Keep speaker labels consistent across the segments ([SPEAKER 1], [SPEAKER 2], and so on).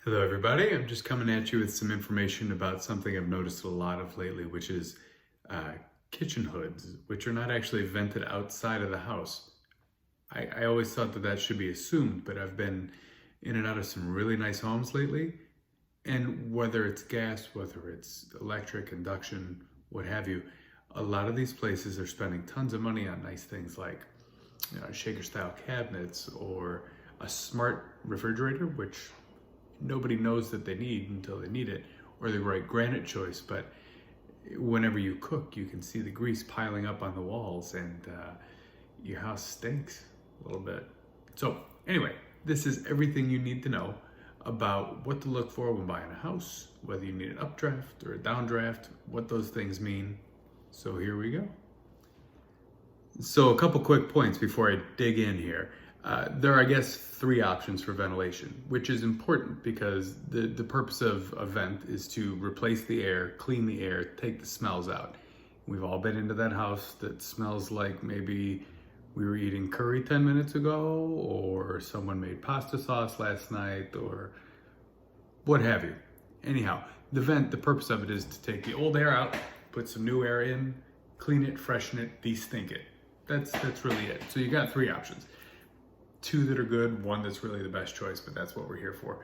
[SPEAKER 1] Hello everybody, I'm just coming at you with some information about something I've noticed a lot of lately, which is uh, kitchen hoods, which are not actually vented outside of the house. I always thought that that should be assumed, but I've been in and out of some really nice homes lately, and whether it's gas, whether it's electric, induction, what have you, a lot of these places are spending tons of money on nice things like shaker style cabinets or a smart refrigerator, which nobody knows that they need until they need it, or the right granite choice. But whenever you cook, you can see the grease piling up on the walls, and your house stinks a little bit. So anyway, this is everything you need to know about what to look for when buying a house, whether you need an updraft or a downdraft, what those things mean. So here we go. So a couple quick points before I dig in here. There are, I guess, three options for ventilation, which is important because the purpose of a vent is to replace the air, clean the air, take the smells out. We've all been into that house that smells like maybe we were eating curry 10 minutes ago, or someone made pasta sauce last night, or what have you. Anyhow, the vent, the purpose of it is to take the old air out, put some new air in, clean it, freshen it, de-stink it. That's really it. So you got three options. Two that are good, one that's really the best choice, but that's what we're here for.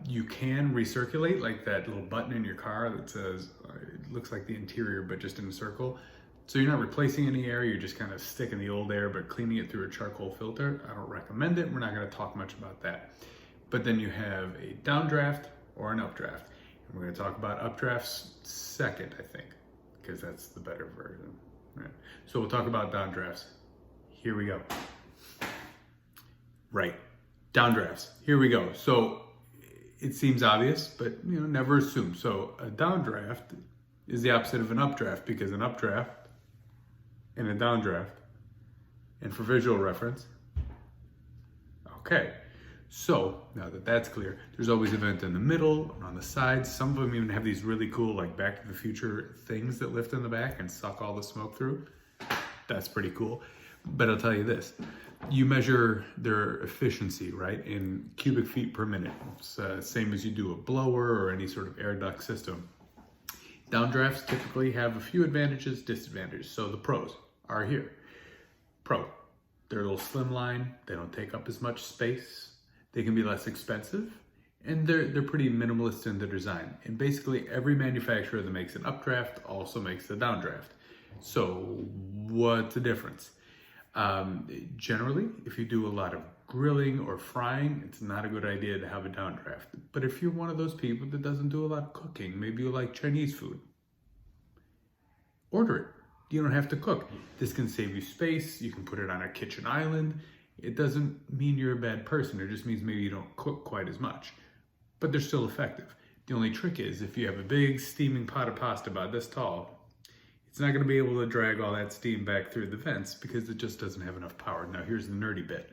[SPEAKER 1] You can recirculate, like that little button in your car that says, it looks like the interior, but just in a circle. So you're not replacing any air, you're just kind of sticking the old air, but cleaning it through a charcoal filter. I don't recommend it. We're not going to talk much about that. But then you have a downdraft or an updraft. And we're going to talk about updrafts second, I think, because that's the better version. Right. So we'll talk about downdrafts. Here we go. Right, downdrafts. Here we go. So it seems obvious, but never assume. So a downdraft is the opposite of an updraft, because an updraft and a downdraft, and for visual reference, okay. So now that that's clear, there's always a vent in the middle and on the sides. Some of them even have these really cool, like Back to the Future things that lift in the back and suck all the smoke through. That's pretty cool. But I'll tell you this, you measure their efficiency, right, in cubic feet per minute. It's same as you do a blower or any sort of air duct system. Downdrafts typically have a few advantages, disadvantages. So the pros are here. Pro, they're a little slimline, they don't take up as much space, they can be less expensive, and they're pretty minimalist in their design. And basically every manufacturer that makes an updraft also makes a downdraft. So what's the difference? Generally, if you do a lot of grilling or frying, it's not a good idea to have a downdraft. But if you're one of those people that doesn't do a lot of cooking, maybe you like Chinese food, order it. You don't have to cook. This can save you space. You can put it on a kitchen island. It doesn't mean you're a bad person. It just means maybe you don't cook quite as much, but they're still effective. The only trick is if you have a big steaming pot of pasta about this tall, it's not going to be able to drag all that steam back through the vents because it just doesn't have enough power. Now here's the nerdy bit.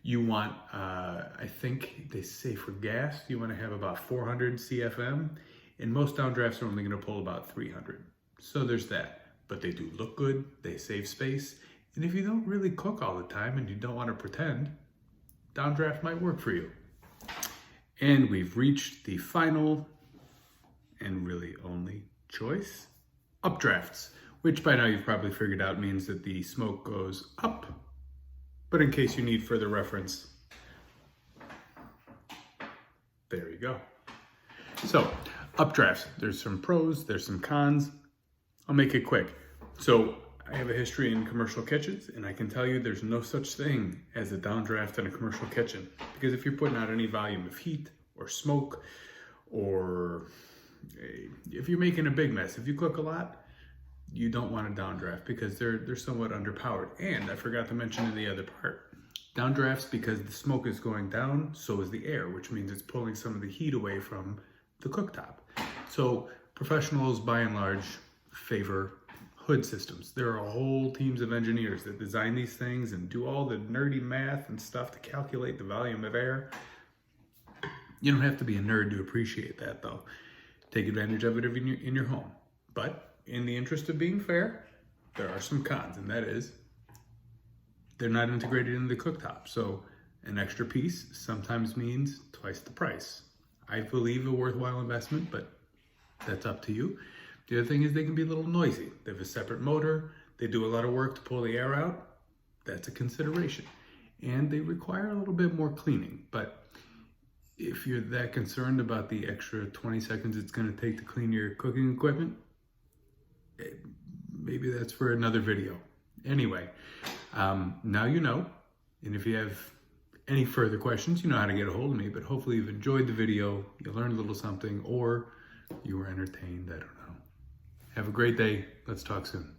[SPEAKER 1] You want, I think they say for gas, you want to have about 400 CFM, and most downdrafts are only going to pull about 300. So there's that. But they do look good, they save space, and if you don't really cook all the time and you don't want to pretend, downdraft might work for you. And we've reached the final and really only choice. Updrafts, which by now you've probably figured out means that the smoke goes up. But in case you need further reference, there you go. So, updrafts, there's some pros, there's some cons. I'll make it quick. So, I have a history in commercial kitchens, and I can tell you there's no such thing as a downdraft in a commercial kitchen. Because if you're putting out any volume of heat or smoke, or if you're making a big mess, if you cook a lot, you don't want a downdraft because they're somewhat underpowered. And I forgot to mention in the other part, downdrafts, because the smoke is going down, so is the air, which means it's pulling some of the heat away from the cooktop. So professionals, by and large, favor hood systems. There are whole teams of engineers that design these things and do all the nerdy math and stuff to calculate the volume of air. You don't have to be a nerd to appreciate that, though. Take advantage of it in your home. But in the interest of being fair, there are some cons, and that is they're not integrated into the cooktop. So an extra piece sometimes means twice the price. I believe a worthwhile investment, but that's up to you. The other thing is they can be a little noisy. They have a separate motor. They do a lot of work to pull the air out. That's a consideration. And they require a little bit more cleaning. But if you're that concerned about the extra 20 seconds it's going to take to clean your cooking equipment, maybe that's for another video. Anyway, now you know. And if you have any further questions, you know how to get a hold of me. But hopefully you've enjoyed the video, you learned a little something, or you were entertained. I don't know. Have a great day. Let's talk soon.